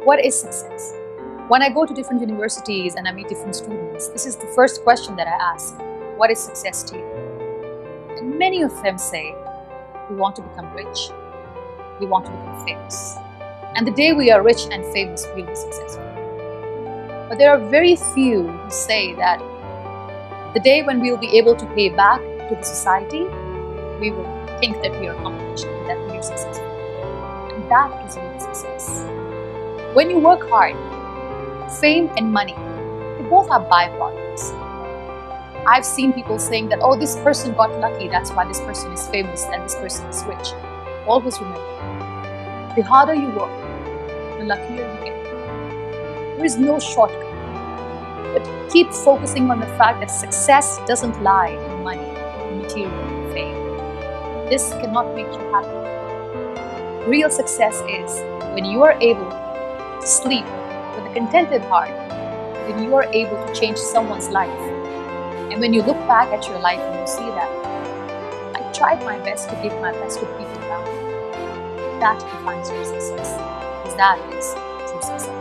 What is success? When I go to different universities and I meet different students, this is the first question that I ask. What is success to you? And many of them say, we want to become rich, we want to become famous. And the day we are rich and famous, we'll be successful. But there are very few who say that the day when we will be able to pay back to the society, we will think that we are accomplished and that we are successful. And that is real success. When you work hard, fame and money, they both are byproducts. I've seen people saying that, oh, this person got lucky, that's why this person is famous and this person is rich. Always remember, the harder you work, the luckier you get. There is no shortcut. But keep focusing on the fact that success doesn't lie in money, material, and fame. This cannot make you happy. Real success is when you are able to sleep with a contented heart, when you are able to change someone's life. And when you look back at your life and you see that, I tried my best to give my best to people around me. That defines your success, because that is true success.